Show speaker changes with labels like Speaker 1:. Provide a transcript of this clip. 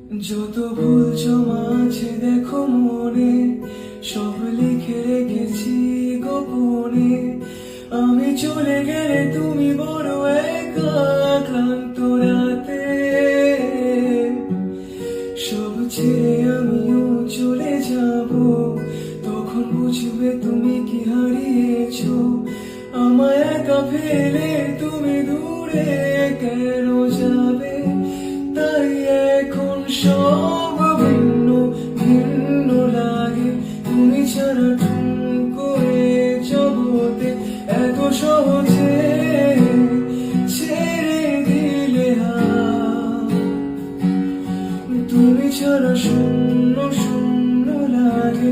Speaker 1: যত ভুল জমা আছে দেখো মনে, সব লিখে রেখেছি গোপনে। আমি চলে গেলে তুমি বড় একা ক্লান্ত রাতে, সব ছেড়ে আমিও চলে যাব। তখন বুঝবে তুমি কি হারিয়েছো, আমায় একা ফেলে তুমি দূরে কেন যাবে। তাই এখন সব ভিন্ন ভিন্ন লাগে, তুমি ছাড়া করে জগতে এত সহজে ছেড়ে দিলে হাত। তুমি ছাড়া শূন্য শূন্য লাগে,